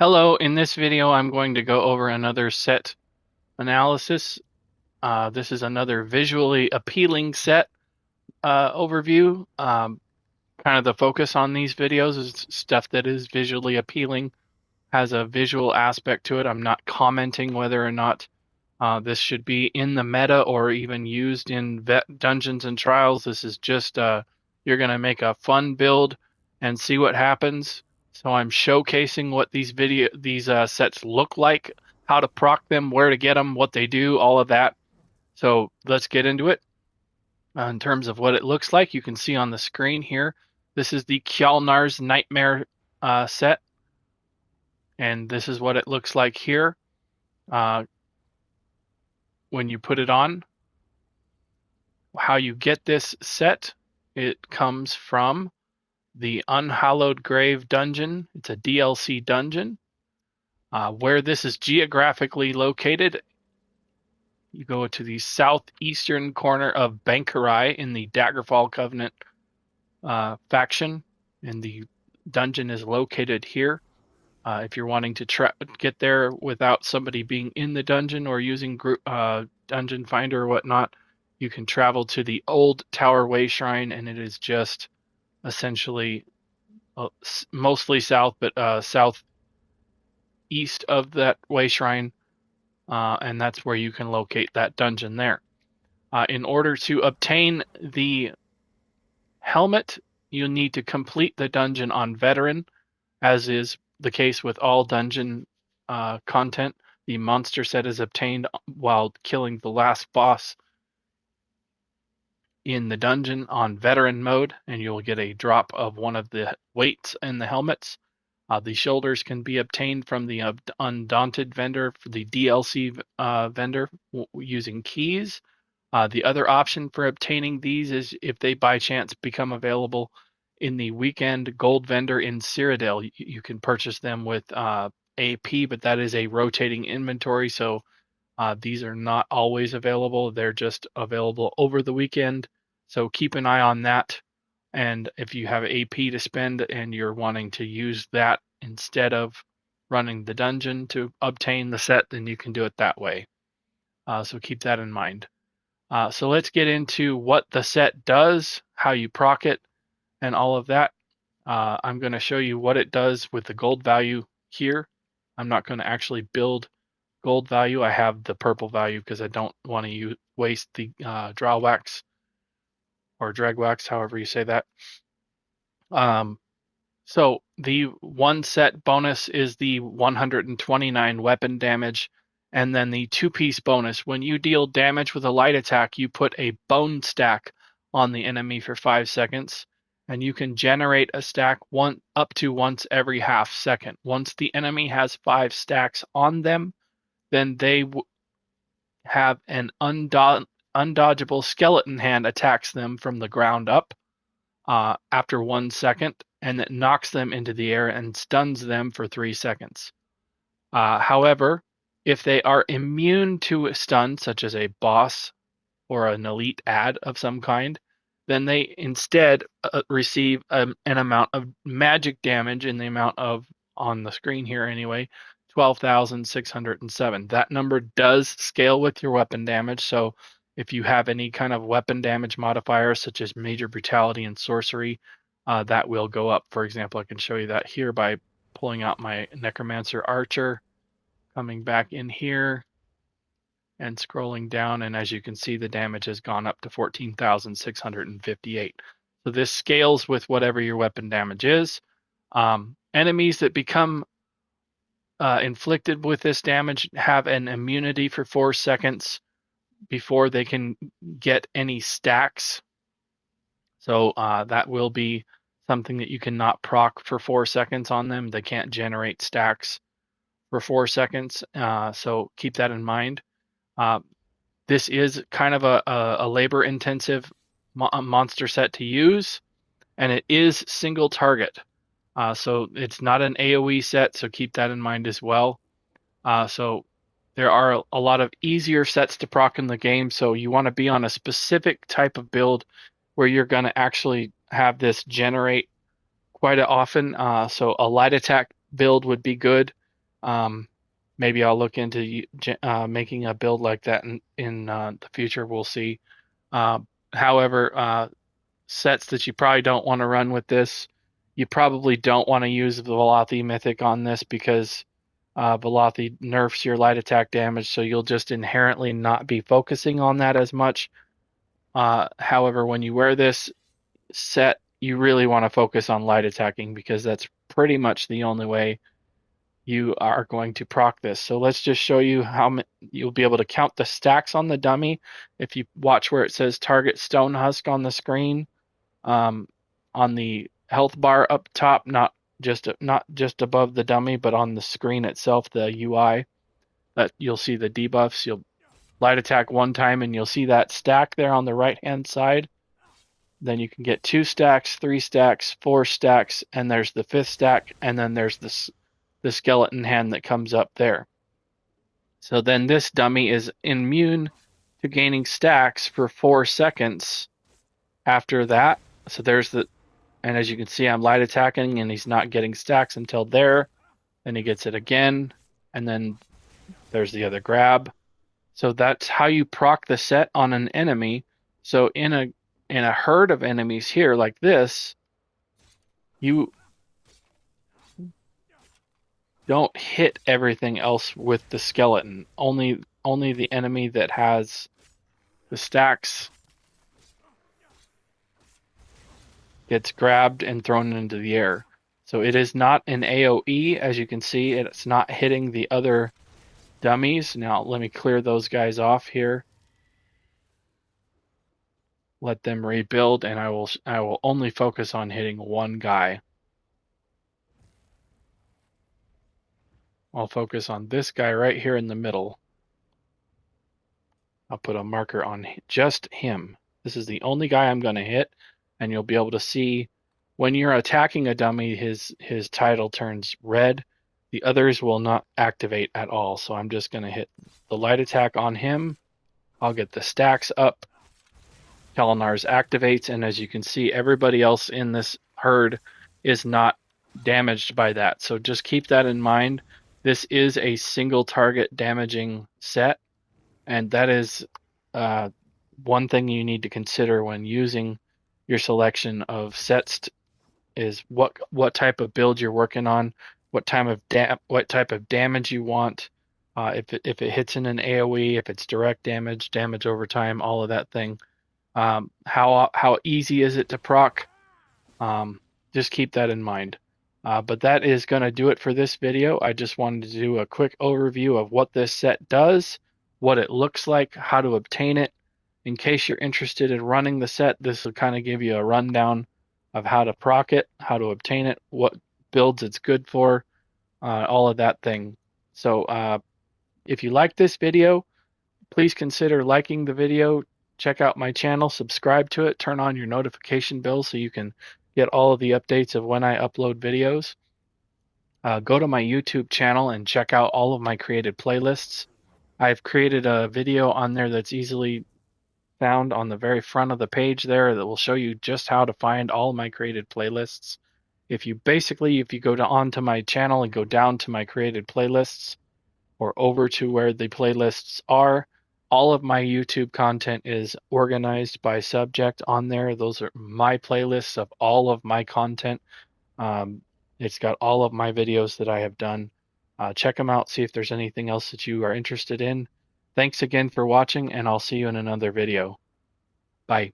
Hello, in this video I'm going to go over another set analysis. This is another visually appealing set overview. Kind of the focus on these videos is stuff that is visually appealing, has a visual aspect to it. I'm not commenting whether or not this should be in the meta or even used in dungeons and trials. This is just you're going to make a fun build and see what happens. So I'm showcasing what these sets look like, how to proc them, where to get them, what they do, all of that. So let's get into it. In terms of what it looks like, you can see on the screen here. This is the KJALNAR'S Nightmare set, and this is what it looks like here when you put it on. How you get this set, it comes from the Unhallowed Grave dungeon. It's a DLC dungeon. Where this is geographically located, you go to the southeastern corner of Bankorai in the Daggerfall Covenant faction, and the dungeon is located here. If you're wanting to get there without somebody being in the dungeon or using dungeon finder or whatnot, you can travel to the Old Tower Wayshrine, and it is just essentially mostly south, but southeast of that Wayshrine, and that's where you can locate that dungeon there. In order to obtain the helmet, you need to complete the dungeon on Veteran, as is the case with all dungeon content. The monster set is obtained while killing the last boss in the dungeon on Veteran mode, and you'll get a drop of one of the weights in the helmets. The shoulders can be obtained from the Undaunted vendor, for the DLC vendor, using keys. The other option for obtaining these is if they by chance become available in the weekend gold vendor in Cyrodiil. You can purchase them with AP, but that is a rotating inventory, so these are not always available. They're just available over the weekend, so keep an eye on that. And if you have AP to spend and you're wanting to use that instead of running the dungeon to obtain the set, then you can do it that way. So keep that in mind. So let's get into what the set does, how you proc it, and all of that. I'm going to show you what it does with the gold value here. I'm not going to actually build gold value. I have the purple value because I don't want to waste the draw wax or drag wax, however you say that. So the one set bonus is the 129 weapon damage, and then the two-piece bonus. When you deal damage with a light attack, you put a bone stack on the enemy for 5 seconds, and you can generate a stack up to once every half second. Once the enemy has 5 stacks on them, then they have an undodgeable skeleton hand attacks them from the ground up after 1 second, and it knocks them into the air and stuns them for 3 seconds. However, if they are immune to a stun, such as a boss or an elite ad of some kind, then they instead receive an amount of magic damage in the amount of, on the screen here anyway, 12,607. That number does scale with your weapon damage, so if you have any kind of weapon damage modifiers such as Major Brutality and Sorcery, that will go up. For example, I can show you that here by pulling out my Necromancer Archer, coming back in here, and scrolling down, and as you can see, the damage has gone up to 14,658. So this scales with whatever your weapon damage is. Enemies that become inflicted with this damage have an immunity for 4 seconds before they can get any stacks. So that will be something that you cannot proc for 4 seconds on them. They can't generate stacks for 4 seconds, so keep that in mind. This is kind of a labor-intensive monster set to use, and it is single target. So it's not an AoE set, so keep that in mind as well. So there are a lot of easier sets to proc in the game, so you want to be on a specific type of build where you're going to actually have this generate quite often. So a light attack build would be good. Maybe I'll look into making a build like that in the future. We'll see. However, sets that you probably don't want to run with this, you probably don't want to use the Velothi Mythic on this because Velothi nerfs your light attack damage, so you'll just inherently not be focusing on that as much. However, when you wear this set, you really want to focus on light attacking because that's pretty much the only way you are going to proc this. So let's just show you how you'll be able to count the stacks on the dummy. If you watch where it says target stone husk on the screen, on the health bar up top, not just above the dummy, but on the screen itself, the UI, that you'll see the debuffs. You'll light attack one time and you'll see that stack there on the right hand side. Then you can get 2 stacks, 3 stacks, 4 stacks, and there's the 5th stack, and then there's the skeleton hand that comes up there. So then this dummy is immune to gaining stacks for 4 seconds after that. So there's and as you can see, I'm light attacking and he's not getting stacks until there. Then he gets it again, and then there's the other grab. So that's how you proc the set on an enemy. So in a herd of enemies here like this, you don't hit everything else with the skeleton. Only the enemy that has the stacks gets grabbed and thrown into the air. So it is not an AoE, as you can see. It's not hitting the other dummies. Now let me clear those guys off here. Let them rebuild, and I will only focus on hitting one guy. I'll focus on this guy right here in the middle. I'll put a marker on just him. This is the only guy I'm going to hit, and you'll be able to see when you're attacking a dummy, his title turns red. The others will not activate at all. So I'm just going to hit the light attack on him. I'll get the stacks up. KJALNAR'S activates, and as you can see, everybody else in this herd is not damaged by that. So just keep that in mind. This is a single target damaging set, and that is one thing you need to consider when using your selection of sets is what type of build you're working on, what type of damage you want. If it hits in an AoE, if it's direct damage over time, all of that thing. How easy is it to proc? Just keep that in mind. But that is going to do it for this video. I just wanted to do a quick overview of what this set does, what it looks like, how to obtain it. In case you're interested in running the set, this will kind of give you a rundown of how to proc it, how to obtain it, what builds it's good for, all of that thing. So if you like this video, please consider liking the video. Check out my channel, subscribe to it, turn on your notification bell so you can get all of the updates of when I upload videos. Go to my YouTube channel and check out all of my created playlists. I've created a video on there that's easily found on the very front of the page there that will show you just how to find all of my created playlists. If you go onto my channel and go down to my created playlists or over to where the playlists are, all of my YouTube content is organized by subject on there. Those are my playlists of all of my content. It's got all of my videos that I have done. Check them out, see if there's anything else that you are interested in. Thanks again for watching, and I'll see you in another video. Bye.